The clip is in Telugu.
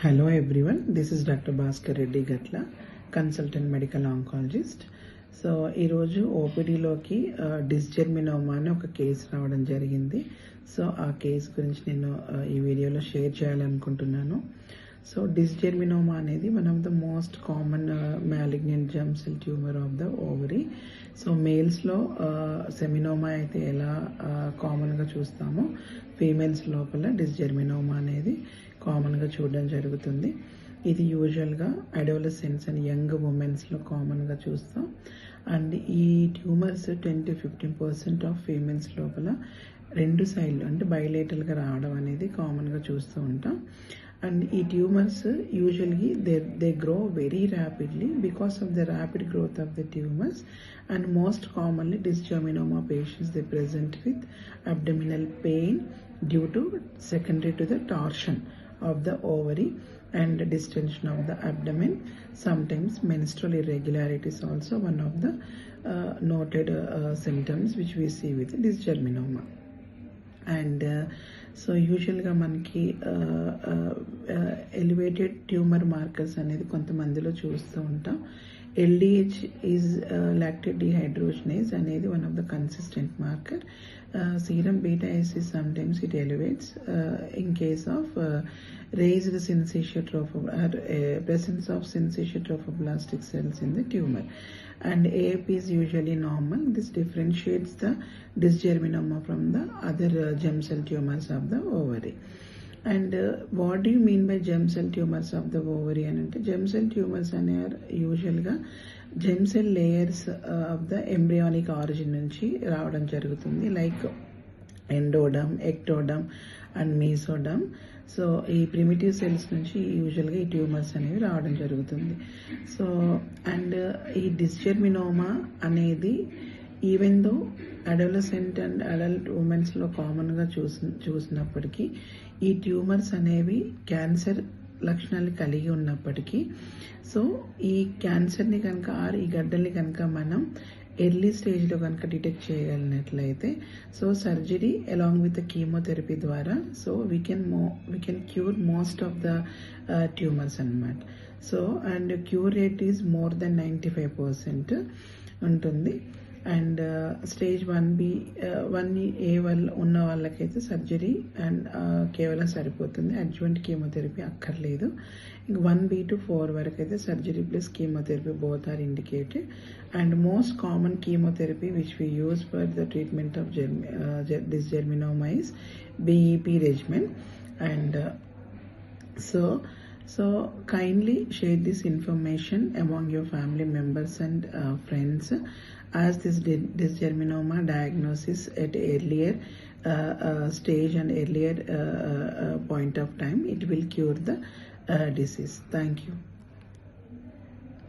Hello everyone, this is Dr. Bhaskar Reddy Gatla, consultant medical oncologist. So ఈరోజు ఓపీడీలోకి డిస్జెర్మినోమా అని ఒక కేసు రావడం జరిగింది. సో ఆ కేసు గురించి నేను ఈ వీడియోలో షేర్ చేయాలనుకుంటున్నాను. సో డిస్జెర్మినోమా అనేది one of the most common malignant germ cell tumour of the ovary. So మేల్స్లో సెమినోమా అయితే ఎలా కామన్గా చూస్తామో ఫీమేల్స్ లోపల డిస్జెర్మినోమా అనేది కామన్గా చూడడం జరుగుతుంది. ఇది యూజువల్గా అడోలసెంట్స్ అండ్ యంగ్ ఉమెన్స్లో కామన్గా చూస్తాం. అండ్ ఈ ట్యూమర్స్ 10-15% ఆఫ్ ఫీమేల్స్ లోపల రెండు సైడ్లు అంటే బైలేటల్గా రావడం అనేది కామన్గా చూస్తూ ఉంటాం. అండ్ ఈ tumours usually they grow very rapidly because of the rapid growth of the tumours. And most commonly dysgerminoma patients they present with abdominal pain due to secondary to the torsion of the ovary and distension of the abdomen. Sometimes menstrual irregularity is also one of the noted symptoms which we see with dysgerminoma. And so usually మనకి ఎలివేటెడ్ ట్యూమర్ మార్కర్స్ అనేది కొంతమందిలో చూస్తూ ఉంటాం. LDH is lactate dehydrogenase అనేది one of the consistent marker. Serum beta acids sometimes it elevates in case of raised presence of syncytial trophoblastic cells in the tumor. And AAP is usually normal. This differentiates the dysgerminoma from the other germ cell tumors of the ovary. And what do you mean by germ cell tumors of the ovary? And germ cell tumors are usually germ cell layers of the embryonic origin nunchi రావడం జరుగుతుంది, like endoderm, ectoderm and mesoderm. So ఈ ప్రిమిటివ్ సెల్స్ నుంచి యూజువల్గా ఈ ట్యూమర్స్ అనేవి రావడం జరుగుతుంది. సో అండ్ ఈ డిస్జెర్మినోమా అనేది even though adolescent and adult ఉమెన్స్లో కామన్గా చూసినప్పటికీ ఈ ట్యూమర్స్ అనేవి క్యాన్సర్ లక్షణాలు కలిగి ఉన్నప్పటికీ, సో ఈ క్యాన్సర్ని కనుక ఈ గడ్డల్ని కనుక మనం ఎర్లీ స్టేజ్లో కనుక డిటెక్ట్ చేయగలిగినట్లయితే, so surgery along with chemotherapy ద్వారా so we can cure most of the tumours అన్నమాట. So and cure rate is more than 95% ఉంటుంది. అండ్ స్టేజ్ 1A ఉన్న వాళ్ళకైతే సర్జరీ అండ్ కేవలం సరిపోతుంది, అడ్జువెంట్ కీమోథెరపీ అక్కర్లేదు. 1B to 4 వరకు అయితే surgery plus chemotherapy both are indicated. And most common chemotherapy which we use for the treatment of dysgerminoma is BEP regimen. And so kindly share this information among your family members and friends, as this dysgerminoma diagnosis at earlier stage and earlier point of time, it will cure the disease. Thank you.